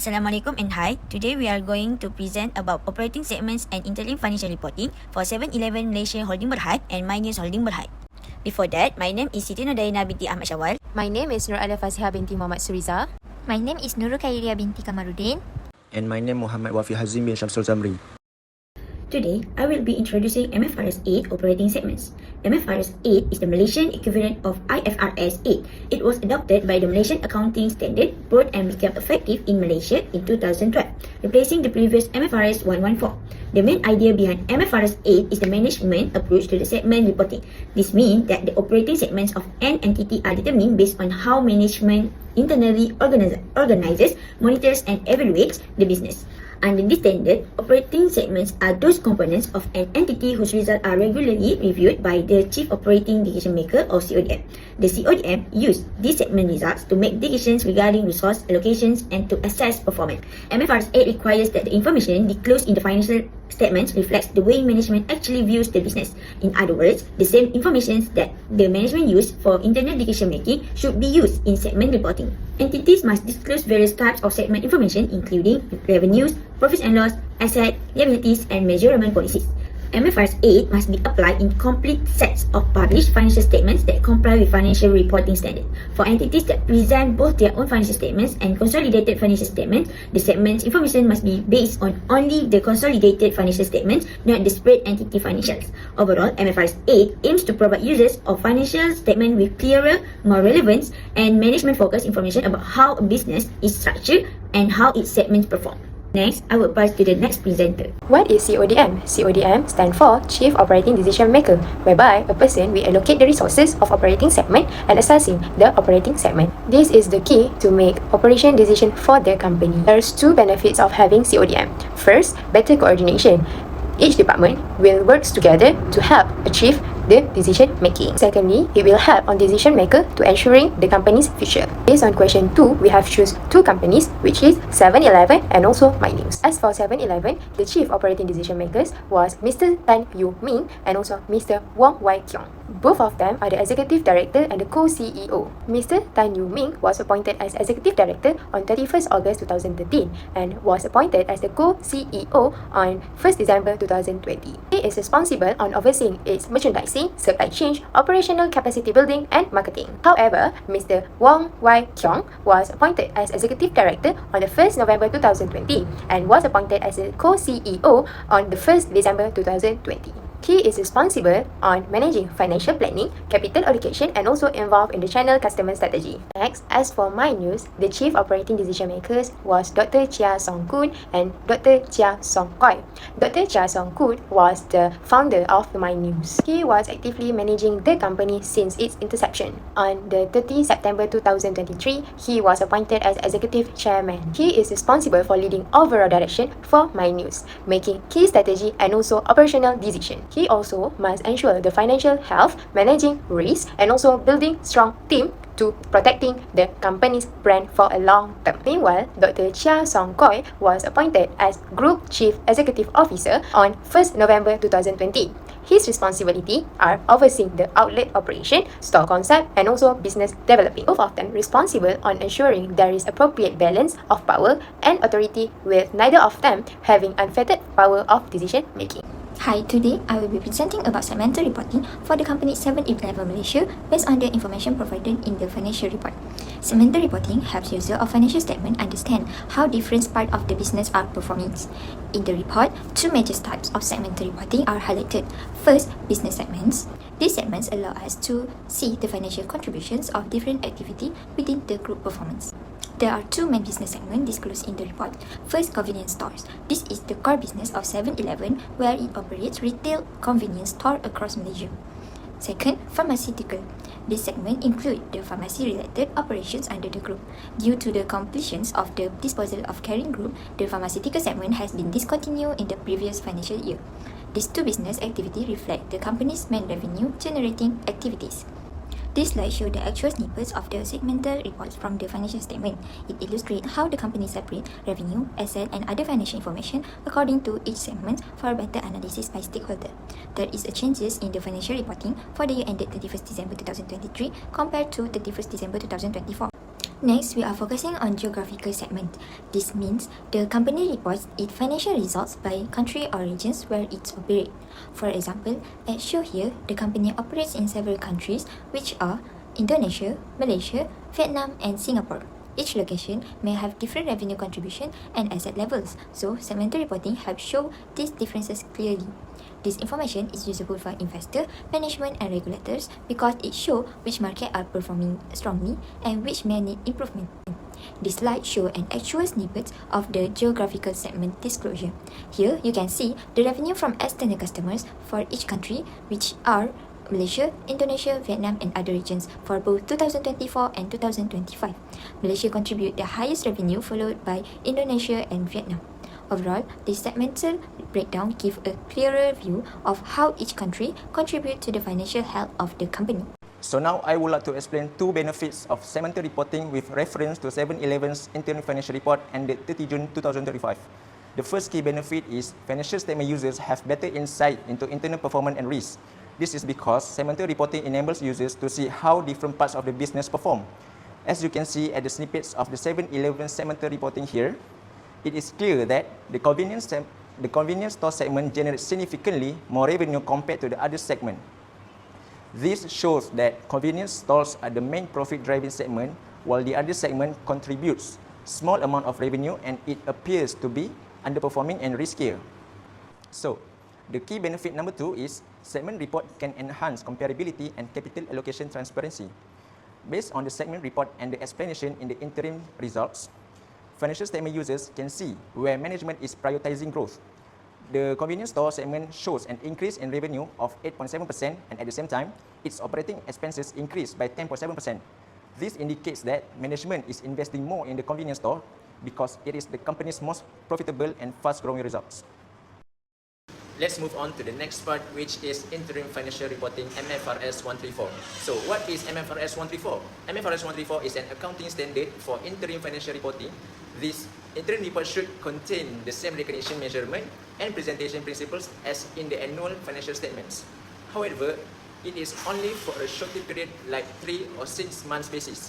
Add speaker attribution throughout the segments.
Speaker 1: Assalamualaikum and hi. Today we are going to present about operating segments and interim financial reporting for 7-Eleven Malaysia Holding Berhad and My News Holding Berhad. Before that, my name is SITI DAYANA binti AHMAD SHAWAL.
Speaker 2: My name is NURUL FASIHAH binti MUHAMAD SURIZA.
Speaker 3: My name is NURUL KHAIRIYAH binti KAMARUDIN.
Speaker 4: And my name MUHAMAD WAFI HAZEEM bin SHAMSUL ZAMRI.
Speaker 1: Today, I will be introducing MFRS 8 operating segments. MFRS 8 is the Malaysian equivalent of IFRS 8. It was adopted by the Malaysian Accounting Standard Board and became effective in Malaysia in 2012, replacing the previous MFRS 114. The main idea behind MFRS 8 is the management approach to the segment reporting. This means that the operating segments of an entity are determined based on how management internally organizes, monitors and evaluates the business. Under this standard, operating segments are those components of an entity whose results are regularly reviewed by the Chief Operating Decision Maker or CODM. The CODM use these segment results to make decisions regarding resource allocations and to assess performance. MFRS 8 requires that the information disclosed in the financial statements reflects the way management actually views the business. In other words, the same information that the management used for internal decision making should be used in segment reporting. Entities must disclose various types of segment information including revenues, profits and loss, assets, liabilities and measurement policies. MFRS 8 must be applied in complete sets of published financial statements that comply with financial reporting standard. For entities that present both their own financial statements and consolidated financial statements, the segment's information must be based on only the consolidated financial statements, not the spread entity financials. Overall, MFRS 8 aims to provide users of financial statement with clearer, more relevant and management-focused information about how a business is structured and how its segments perform. Next, I will pass to the next presenter.
Speaker 2: What is CODM? CODM stands for Chief Operating Decision Maker, whereby a person will allocate the resources of operating segment and assessing the operating segment. This is the key to make operation decision for the company. There's two benefits of having CODM. First, better coordination. Each department will work together to help achieve the decision making. Secondly, it will help on decision maker to ensuring the company's future. Based on question 2, we have choose two companies, which is 7-Eleven and also My News. As for 7-Eleven, the chief operating decision makers was Mr. Tan Yu Ming and also Mr. Wong Wai Kiong. Both of them are the executive director and the co-CEO. Mr. Tan Yu Ming was appointed as executive director on 31st August 2013 and was appointed as the co-CEO on 1st December 2020. He is responsible on overseeing its merchandising, supply chain, operational capacity building and marketing. However, Mr. Wong Wai Kiong was appointed as executive director on the 1st November 2020 and was appointed as the co-CEO on the 1st December 2020. He is responsible on managing financial planning, capital allocation and also involved in the channel customer strategy. Next, as for My News, the chief operating decision makers was Dr. Chia Song Koon and Dr. Chia Song Koi. Dr. Chia Song Koon was the founder of My News. He was actively managing the company since its inception. On the 30 September 2023, he was appointed as executive chairman. He is responsible for leading overall direction for My News, making key strategy and also operational decisions. He also must ensure the financial health, managing risk, and also building strong team to protecting the company's brand for a long term. Meanwhile, Dr. Chia Song Koi was appointed as Group Chief Executive Officer on 1st November 2020. His responsibility are overseeing the outlet operation, store concept, and also business developing. Both of them responsible on ensuring there is appropriate balance of power and authority, with neither of them having unfettered power of decision making.
Speaker 3: Hi, today I will be presenting about segmental reporting for the company 7-Eleven Malaysia based on the information provided in the financial report. Segmental reporting helps user of financial statement understand how different parts of the business are performing. In the report, two major types of segmental reporting are highlighted. First, business segments. These segments allow us to see the financial contributions of different activity within the group performance. There are two main business segments disclosed in the report. First, convenience stores. This is the core business of 7-Eleven, where it operates retail convenience store across Malaysia. Second, pharmaceutical. This segment includes the pharmacy-related operations under the group. Due to the completions of the disposal of Caring Group, the pharmaceutical segment has been discontinued in the previous financial year. These two business activities reflect the company's main revenue-generating activities. This slide shows the actual snippets of the segmental reports from the financial statement. It illustrates how the company separates revenue, asset and other financial information according to each segment for a better analysis by stakeholder. There is a changes in the financial reporting for the year ended 31st December 2023 compared to 31st December 2024. Next, we are focusing on geographical segment. This means the company reports its financial results by country or regions where it operates. For example, as shown here, the company operates in several countries which are Indonesia, Malaysia, Vietnam and Singapore. Each location may have different revenue contribution and asset levels, so segmental reporting helps show these differences clearly. This information is useful for investor, management and regulators because it shows which markets are performing strongly and which may need improvement. This slide shows an actual snippet of the geographical segment disclosure. Here you can see the revenue from external customers for each country, which are Malaysia, Indonesia, Vietnam and other regions for both 2024 and 2025. Malaysia contribute the highest revenue followed by Indonesia and Vietnam. Overall, this segmental breakdown gives a clearer view of how each country contributes to the financial health of the company.
Speaker 5: So now I would like to explain two benefits of segmental reporting with reference to 7-Eleven's interim financial report ended 30 June 2035. The first key benefit is financial statement users have better insight into internal performance and risk. This is because segmental reporting enables users to see how different parts of the business perform. As you can see at the snippets of the 7-Eleven segmental reporting here, it is clear that the convenience store segment generates significantly more revenue compared to the other segment. This shows that convenience stores are the main profit-driving segment, while the other segment contributes small amount of revenue and it appears to be underperforming and riskier. So, the key benefit number 2 is segment report can enhance comparability and capital allocation transparency. Based on the segment report and the explanation in the interim results, financial statement users can see where management is prioritizing growth. The convenience store segment shows an increase in revenue of 8.7% and at the same time, its operating expenses increased by 10.7%. This indicates that management is investing more in the convenience store because it is the company's most profitable and fast-growing results.
Speaker 6: Let's move on to the next part, which is interim financial reporting, MFRS 134. So what is MFRS 134? MFRS 134 is an accounting standard for interim financial reporting. This interim report should contain the same recognition, measurement and presentation principles as in the annual financial statements. However, it is only for a shorter period like 3 or 6 months basis.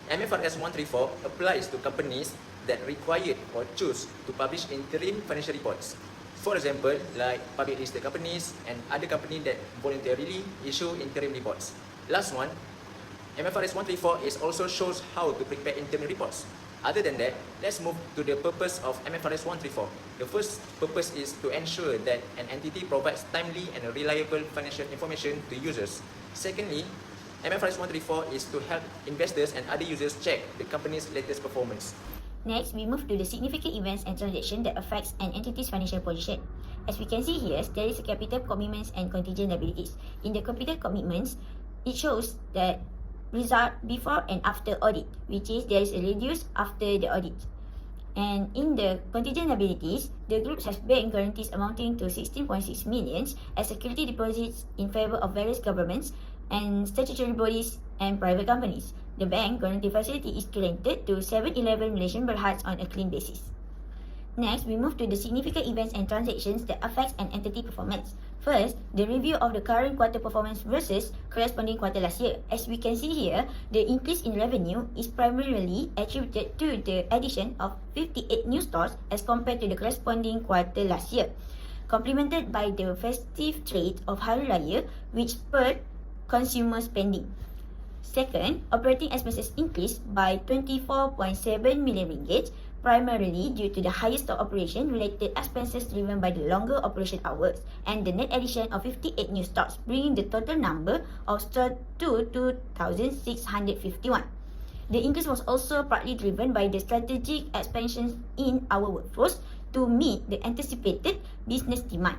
Speaker 6: MFRS 134 applies to companies that require or choose to publish interim financial reports. For example, like public listed companies and other companies that voluntarily issue interim reports. Last one, MFRS 134 also shows how to prepare interim reports. Other than that, let's move to the purpose of MFRS 134. The first purpose is to ensure that an entity provides timely and reliable financial information to users. Secondly, MFRS 134 is to help investors and other users check the company's latest performance.
Speaker 1: Next, we move to the significant events and transactions that affects an entity's financial position. As we can see here, there is a capital commitments and contingent liabilities. In the capital commitments, it shows that result before and after audit, which is there is a reduce after the audit. And in the contingent liabilities, the group has bank guarantees amounting to 16.6 million as security deposits in favor of various governments and statutory bodies and private companies. The bank guarantee facility is granted to 7-Eleven Malaysian Berhad on a clean basis. Next, we move to the significant events and transactions that affects an entity performance. First, the review of the current quarter performance versus corresponding quarter last year. As we can see here, the increase in revenue is primarily attributed to the addition of 58 new stores as compared to the corresponding quarter last year, complemented by the festive trade of Hari Raya, which spurred consumer spending. Second, operating expenses increased by 24.7 million ringgit, primarily due to the higher store operation related expenses driven by the longer operation hours and the net addition of 58 new stores, bringing the total number of stores to 2,651. The increase was also partly driven by the strategic expansions in our workforce to meet the anticipated business demand.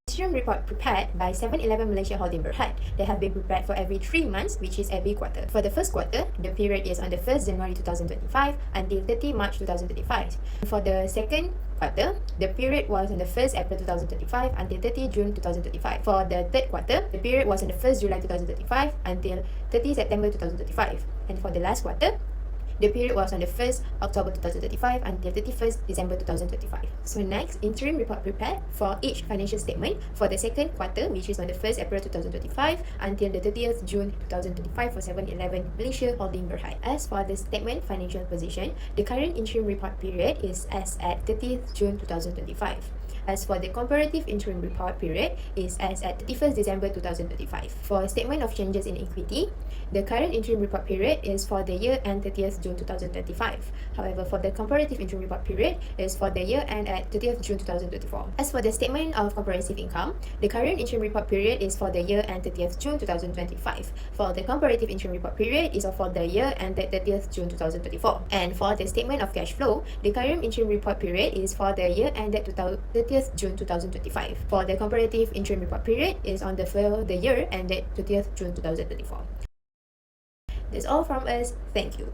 Speaker 2: Interim report prepared by 7-Eleven Malaysia Holding Berhad. They have been prepared for every 3 months, which is every quarter. For the first quarter, the period is on the 1st January 2025 until 30 March 2025. For the second quarter, the period was on the 1st April 2025 until 30 June 2025. For the third quarter, the period was on the 1st July 2025 until 30 September 2025. And for the last quarter, The period was on the 1st October 2025 until 31st December 2025. So next, interim report prepared for each financial statement for the second quarter, which is on the 1st April 2025 until the 30th June 2025 for 7-Eleven Malaysia Holding Berhad. As for the statement financial position, the current interim report period is as at 30th June 2025. As for the comparative interim report period is as at 31st December 2025. For statement of changes in equity, the current interim report period is for the year end 30th June 2025. However, for the comparative interim report period is for the year end at 30th June 2024. As for the statement of comprehensive income, the current interim report period is for the year end 30th June 2025. For the comparative interim report period is for the year ended 30th June 2024. And for the statement of cash flow, the current interim report period is for the year ended 30th June 2025. For the comparative interim report period is on the year ended 30th June 2024. That's all from us. Thank you.